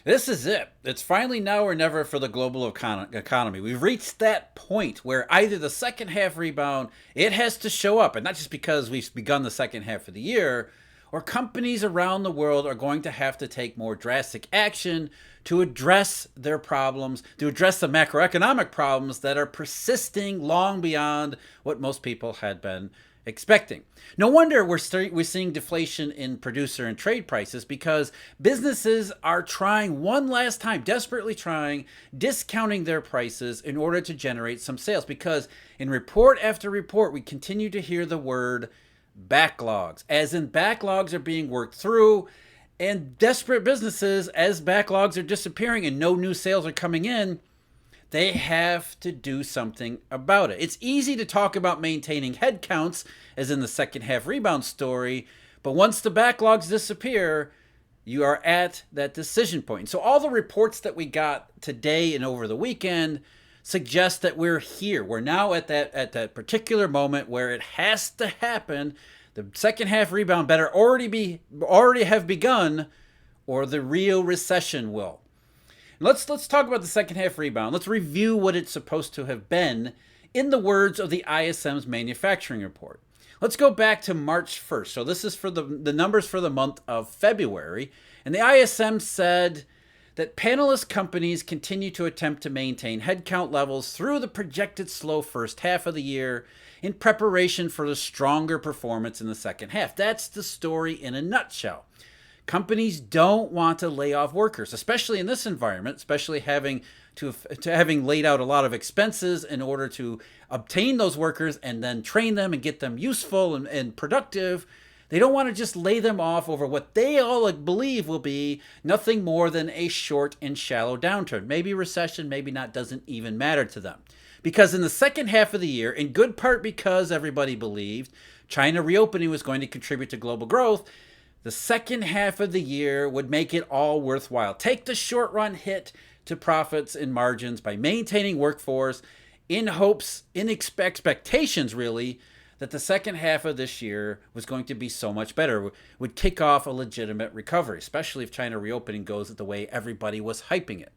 This is it. It's finally now or never for the global economy. We've reached that point where either the second half rebound, it has to show up, and not just because we've begun the second half of the year, or companies around the world are going to have to take more drastic action to address their problems, to address the macroeconomic problems that are persisting long beyond what most people had been expecting. No wonder we're seeing deflation in producer and trade prices because businesses are trying one last time, desperately trying, discounting their prices in order to generate some sales. Because in report after report, we continue to hear the word backlogs, as in backlogs are being worked through, and desperate businesses, as backlogs are disappearing and no new sales are coming in, they have to do something about it. It's easy to talk about maintaining headcounts, as in the second half rebound story, but once the backlogs disappear, you are at that decision point. So all the reports that we got today and over the weekend suggest that we're here. We're now at that particular moment where it has to happen. The second half rebound better already have begun, or the real recession will. Let's talk about the second half rebound. Let's review what it's supposed to have been in the words of the ISM's manufacturing report. Let's go back to March 1st. So this is for the numbers for the month of February. And the ISM said that panelist companies continue to attempt to maintain headcount levels through the projected slow first half of the year in preparation for the stronger performance in the second half. That's the story in a nutshell. Companies don't want to lay off workers, especially in this environment, especially having laid out a lot of expenses in order to obtain those workers and then train them and get them useful and productive. They don't want to just lay them off over what they all believe will be nothing more than a short and shallow downturn. Maybe recession, maybe not, doesn't even matter to them. Because in the second half of the year, in good part because everybody believed China reopening was going to contribute to global growth, the second half of the year would make it all worthwhile. Take the short run hit to profits and margins by maintaining workforce in hopes, in expectations really, that the second half of this year was going to be so much better, would kick off a legitimate recovery, especially if China reopening goes the way everybody was hyping it.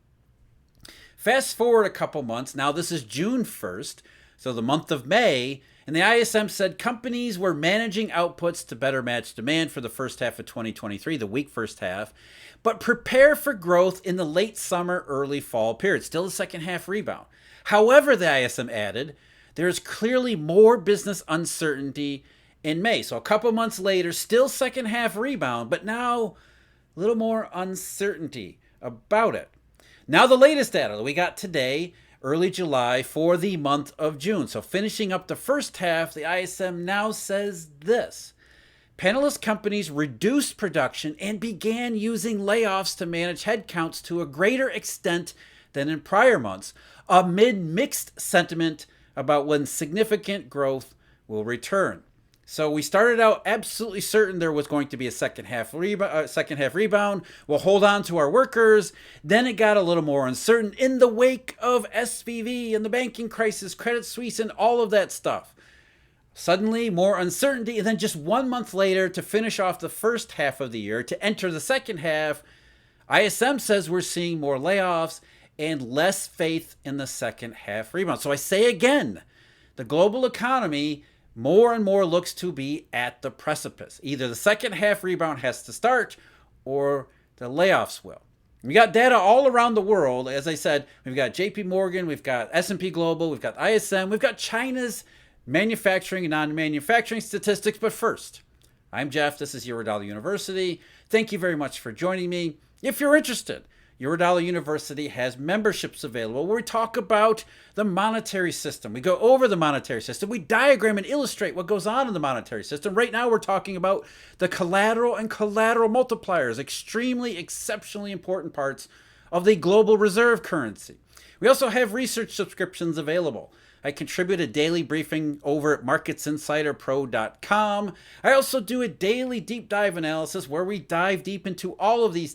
Fast forward a couple months, now this is June 1st, so the month of May, and the ISM said companies were managing outputs to better match demand for the first half of 2023, the weak first half, but prepare for growth in the late summer, early fall period. Still a second half rebound. However, the ISM added, there's clearly more business uncertainty in May. So a couple months later, still second half rebound, but now a little more uncertainty about it. Now the latest data that we got today, early July, for the month of June. So finishing up the first half, the ISM now says this. Panelist companies reduced production and began using layoffs to manage headcounts to a greater extent than in prior months, amid mixed sentiment about when significant growth will return. So we started out absolutely certain there was going to be a second half rebound. We'll hold on to our workers. Then it got a little more uncertain in the wake of SVB and the banking crisis, Credit Suisse, and all of that stuff. Suddenly, more uncertainty, and then just 1 month later, to finish off the first half of the year, to enter the second half, ISM says we're seeing more layoffs and less faith in the second half rebound. So I say again, the global economy more and more looks to be at the precipice. Either the second half rebound has to start or the layoffs will. We got data all around the world. As I said, we've got JP Morgan, we've got S&P Global, we've got ISM, we've got China's manufacturing and non-manufacturing statistics. But first, I'm Jeff. This is Eurodollar University. Thank you very much for joining me. If you're interested, Eurodollar University has memberships available where we talk about the monetary system. We go over the monetary system. We diagram and illustrate what goes on in the monetary system. Right now, we're talking about the collateral and collateral multipliers, extremely, exceptionally important parts of the global reserve currency. We also have research subscriptions available. I contribute a daily briefing over at marketsinsiderpro.com. I also do a daily deep dive analysis where we dive deep into all of these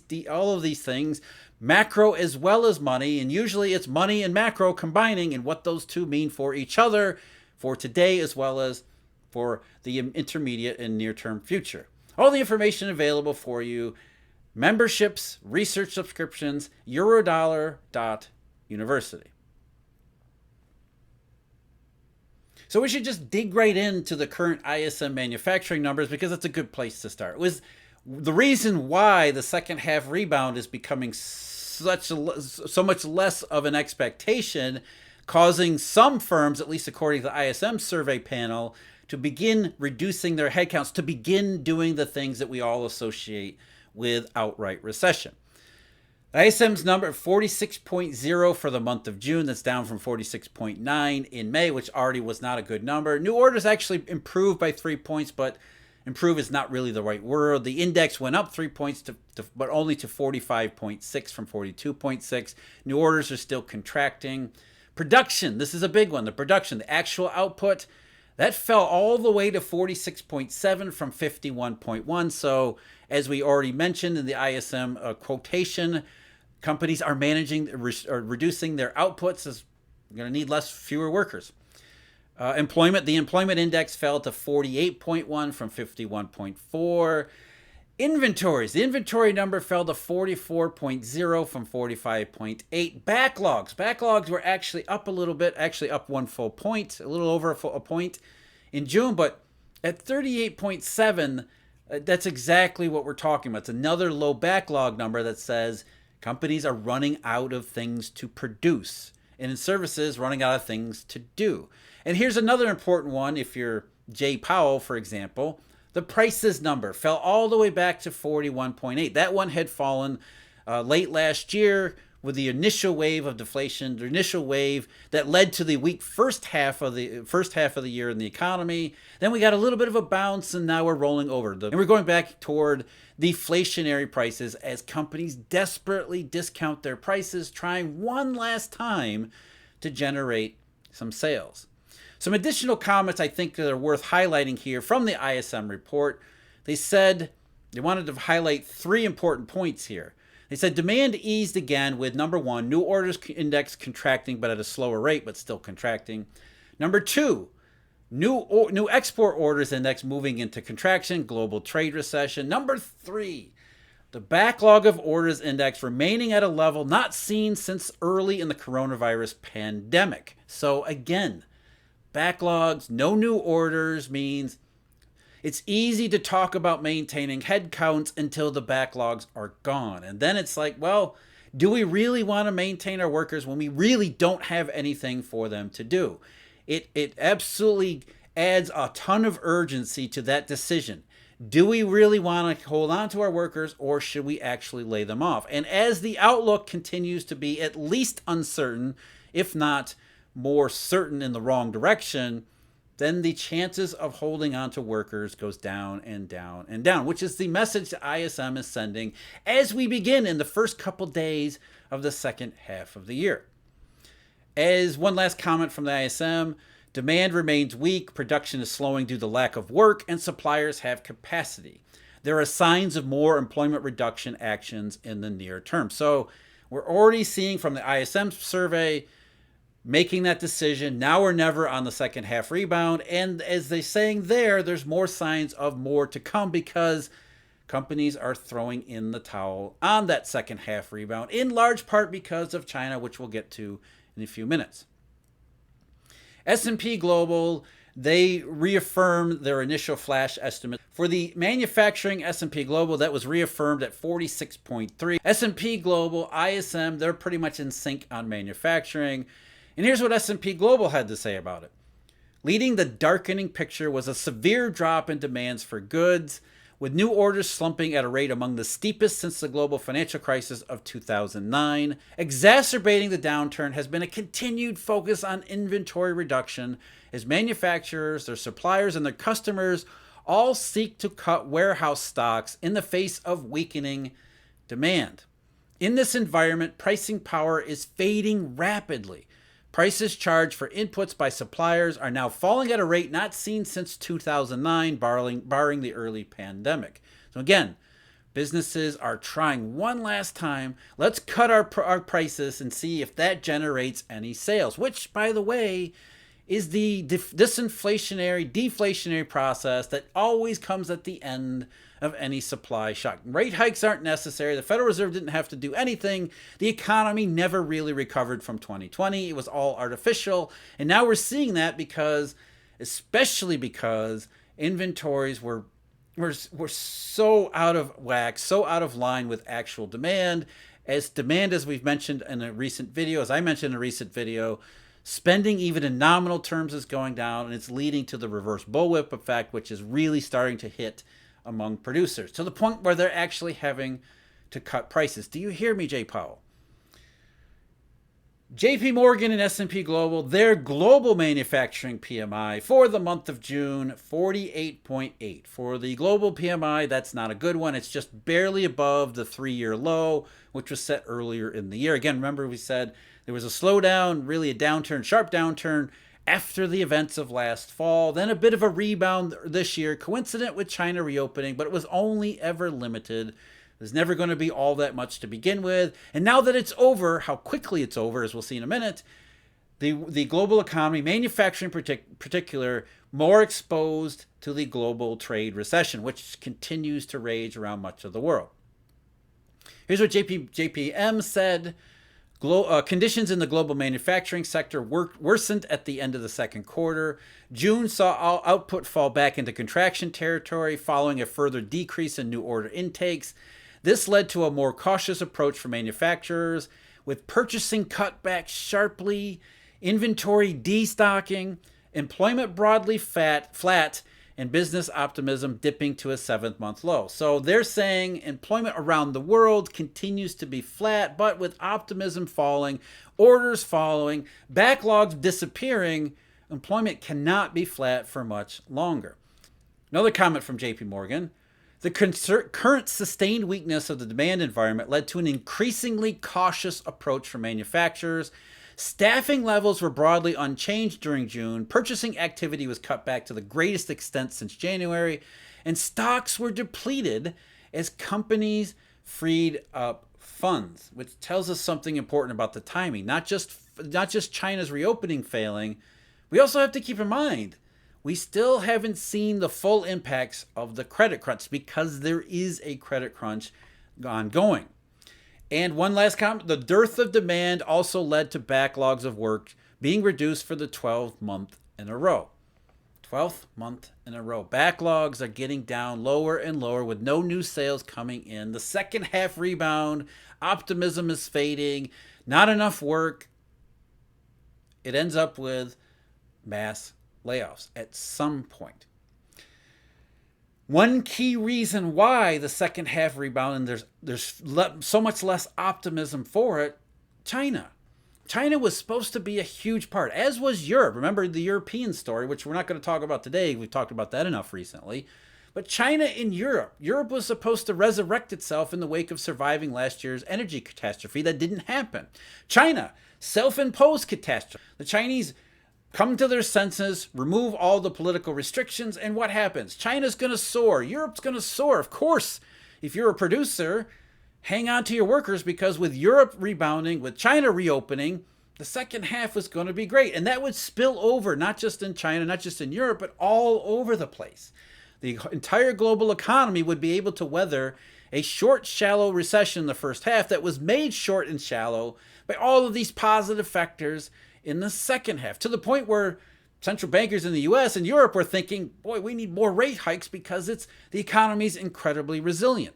things, macro as well as money, and usually it's money and macro combining and what those two mean for each other for today as well as for the intermediate and near-term future. All the information available for you. memberships, research subscriptions, Eurodollar.University. So we should just dig right into the current ISM manufacturing numbers because it's a good place to start. It was the reason why the second half rebound is becoming so much less of an expectation, causing some firms, at least according to the ISM survey panel, to begin reducing their headcounts, to begin doing the things that we all associate with outright recession. ISM's number 46.0 for the month of June. That's down from 46.9 in May, which already was not a good number. New orders actually improved by 3 points, but improve is not really the right word. The index went up 3 points, but only to 45.6 from 42.6. New orders are still contracting. Production, this is a big one. The production, the actual output, that fell all the way to 46.7 from 51.1. So as we already mentioned in the ISM quotation, companies are reducing their outputs as they're going to need fewer workers. The employment index fell to 48.1 from 51.4. Inventories, the inventory number fell to 44.0 from 45.8. Backlogs were actually up a little bit, actually up 1 full point, a little over a point in June, but at 38.7, that's exactly what we're talking about. It's another low backlog number that says companies are running out of things to produce, and in services, running out of things to do. And here's another important one. If you're Jay Powell, for example, the prices number fell all the way back to 41.8. That one had fallen late last year with the initial wave of deflation, the initial wave that led to the weak first half of the year in the economy. Then we got a little bit of a bounce, and now we're rolling over. And we're going back toward deflationary prices as companies desperately discount their prices, trying one last time to generate some sales. Some additional comments I think that are worth highlighting here from the ISM report. They said they wanted to highlight 3 important points here. They said demand eased again with, number 1, new orders index contracting but at a slower rate but still contracting. Number 2, new export orders index moving into contraction, global trade recession. Number 3, the backlog of orders index remaining at a level not seen since early in the coronavirus pandemic. So again, backlogs, no new orders means it's easy to talk about maintaining headcounts until the backlogs are gone. And then it's like, well, do we really want to maintain our workers when we really don't have anything for them to do? It absolutely adds a ton of urgency to that decision. Do we really want to hold on to our workers, or should we actually lay them off? And as the outlook continues to be at least uncertain, if not more certain in the wrong direction, then the chances of holding on to workers goes down and down and down, which is the message that ISM is sending as we begin in the first couple days of the second half of the year. As one last comment from the ISM, demand remains weak, production is slowing due to lack of work, and suppliers have capacity. There are signs of more employment reduction actions in the near term. So we're already seeing from the ISM survey making that decision, now or never on the second half rebound. And as they're saying there's more signs of more to come because companies are throwing in the towel on that second half rebound, in large part because of China, which we'll get to in a few minutes. S&P Global, they reaffirmed their initial flash estimate. For the manufacturing S&P Global, that was reaffirmed at 46.3. S&P Global, ISM, they're pretty much in sync on manufacturing. And here's what S&P Global had to say about it. Leading the darkening picture was a severe drop in demands for goods, with new orders slumping at a rate among the steepest since the global financial crisis of 2009. Exacerbating the downturn has been a continued focus on inventory reduction as manufacturers, their suppliers, and their customers all seek to cut warehouse stocks in the face of weakening demand. In this environment, pricing power is fading rapidly. Prices charged for inputs by suppliers are now falling at a rate not seen since 2009, barring the early pandemic. So again, businesses are trying one last time. Let's cut our prices and see if that generates any sales, which, by the way, is the disinflationary, deflationary process that always comes at the end of any supply shock. Rate hikes aren't necessary. The Federal Reserve didn't have to do anything. The economy never really recovered from 2020. It was all artificial. And now we're seeing that especially because inventories were so out of whack, so out of line with actual demand. As we've mentioned in a recent video, spending even in nominal terms is going down, and it's leading to the reverse bullwhip effect, which is really starting to hit among producers to the point where they're actually having to cut prices. Do you hear me, Jay Powell? JP Morgan and S&P Global, their global manufacturing PMI for the month of June, 48.8. For the global PMI, that's not a good one. It's just barely above the 3-year low, which was set earlier in the year. Again, remember we said there was a slowdown, really a downturn, sharp downturn after the events of last fall, then a bit of a rebound this year, coincident with China reopening, but it was only ever limited. There's never going to be all that much to begin with. And now that it's over, how quickly it's over, as we'll see in a minute, the global economy, manufacturing in particular, more exposed to the global trade recession, which continues to rage around much of the world. Here's what JPM said. Conditions in the global manufacturing sector worsened at the end of the second quarter. June saw output fall back into contraction territory following a further decrease in new order intakes. This led to a more cautious approach for manufacturers, with purchasing cut back sharply, inventory destocking, employment broadly flat, and business optimism dipping to a 7-month low. So they're saying employment around the world continues to be flat, but with optimism falling, orders falling, backlogs disappearing, employment cannot be flat for much longer. Another comment from JP Morgan. The current sustained weakness of the demand environment led to an increasingly cautious approach for manufacturers. Staffing levels were broadly unchanged during June. Purchasing activity was cut back to the greatest extent since January, and stocks were depleted as companies freed up funds, which tells us something important about the timing. Not just China's reopening failing, we also have to keep in mind we still haven't seen the full impacts of the credit crunch, because there is a credit crunch ongoing. And one last comment, the dearth of demand also led to backlogs of work being reduced for the 12th month in a row. 12th month in a row. Backlogs are getting down lower and lower with no new sales coming in. The second half rebound, optimism is fading, not enough work. It ends up with mass layoffs at some point. One key reason why the second half rebound, and there's so much less optimism for it, China. China was supposed to be a huge part, as was Europe. Remember the European story, which we're not going to talk about today. We've talked about that enough recently. But China in Europe. Europe was supposed to resurrect itself in the wake of surviving last year's energy catastrophe that didn't happen. China, self-imposed catastrophe. The Chinese come to their senses, remove all the political restrictions, and what happens? China's going to soar. Europe's going to soar. Of course, if you're a producer, hang on to your workers, because with Europe rebounding, with China reopening, the second half was going to be great. And that would spill over, not just in China, not just in Europe, but all over the place. The entire global economy would be able to weather a short, shallow recession in the first half that was made short and shallow by all of these positive factors in the second half, to the point where central bankers in the US and Europe were thinking, boy, we need more rate hikes because the economy's incredibly resilient.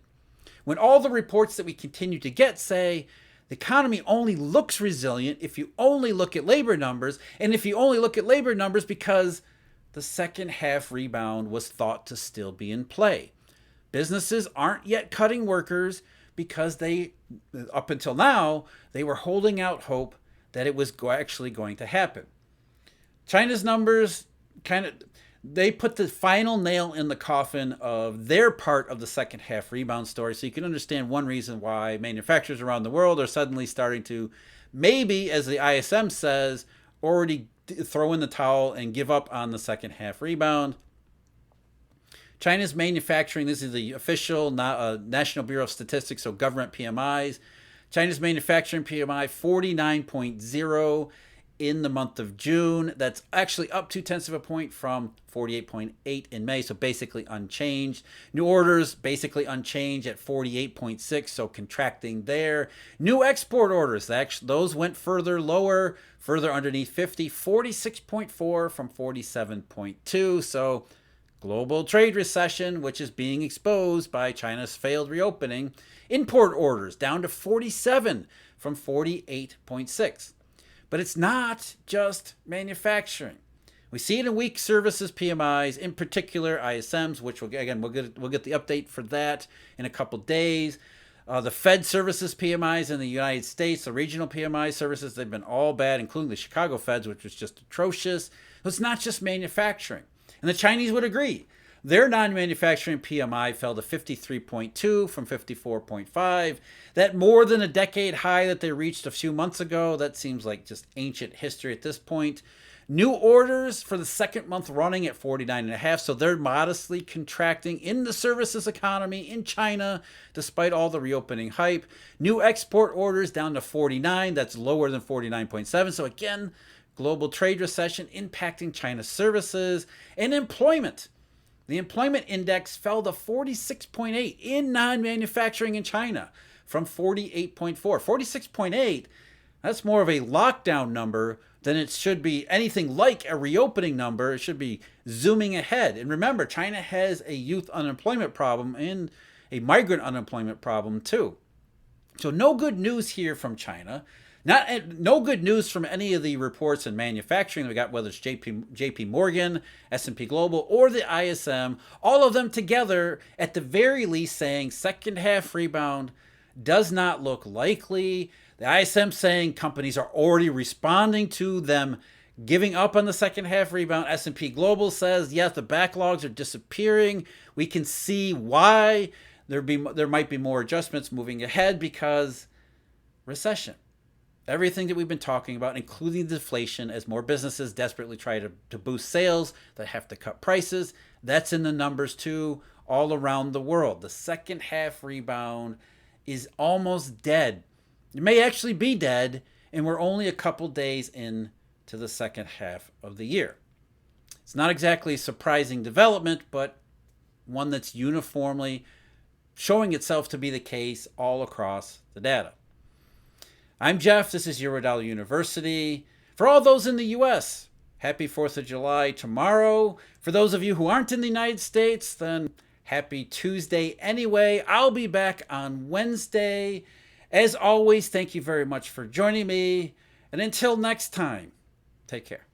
When all the reports that we continue to get say the economy only looks resilient if you only look at labor numbers, and if you only look at labor numbers because the second half rebound was thought to still be in play. Businesses aren't yet cutting workers because up until now, they were holding out hope that it was actually going to happen. China's numbers they put the final nail in the coffin of their part of the second half rebound story. So you can understand one reason why manufacturers around the world are suddenly starting to, maybe, as the ISM says, already throw in the towel and give up on the second half rebound. China's manufacturing, this is the official National Bureau of Statistics, so government PMIs. China's manufacturing PMI, 49.0. in the month of June. That's actually up 0.2 of a point from 48.8 in May, so basically unchanged. New orders basically unchanged at 48.6, so contracting there. New export orders, those went further lower, further underneath 50, 46.4 from 47.2, so global trade recession, which is being exposed by China's failed reopening. Import orders down to 47 from 48.6. But it's not just manufacturing. We see it in weak services PMIs, in particular ISMs, which we'll get the update for that in a couple days. The Fed services PMIs in the United States, the regional PMI services, they've been all bad, including the Chicago Feds, which was just atrocious. So it's not just manufacturing. And the Chinese would agree. Their non-manufacturing PMI fell to 53.2 from 54.5. That more than a decade high that they reached a few months ago. That seems like just ancient history at this point. New orders for the second month running at 49.5, so they're modestly contracting in the services economy in China, despite all the reopening hype. New export orders down to 49, that's lower than 49.7, so again, global trade recession impacting China's services. And employment. The employment index fell to 46.8 in non-manufacturing in China from 48.4. 46.8, that's more of a lockdown number than it should be anything like a reopening number. It should be zooming ahead. And remember, China has a youth unemployment problem and a migrant unemployment problem too. So no good news here from China. No good news from any of the reports in manufacturing we got, whether it's JP Morgan, S&P Global, or the ISM. All of them together, at the very least, saying second half rebound does not look likely. The ISM saying companies are already responding to them giving up on the second half rebound. S&P Global says, yes, the backlogs are disappearing. We can see why there might be more adjustments moving ahead because recession. Everything that we've been talking about, including deflation, as more businesses desperately try to boost sales, they have to cut prices. That's in the numbers too, all around the world. The second half rebound is almost dead. It may actually be dead, and we're only a couple days into the second half of the year. It's not exactly a surprising development, but one that's uniformly showing itself to be the case all across the data. I'm Jeff. This is Eurodollar University. For all those in the U.S., happy 4th of July tomorrow. For those of you who aren't in the United States, then happy Tuesday anyway. I'll be back on Wednesday. As always, thank you very much for joining me. And until next time, take care.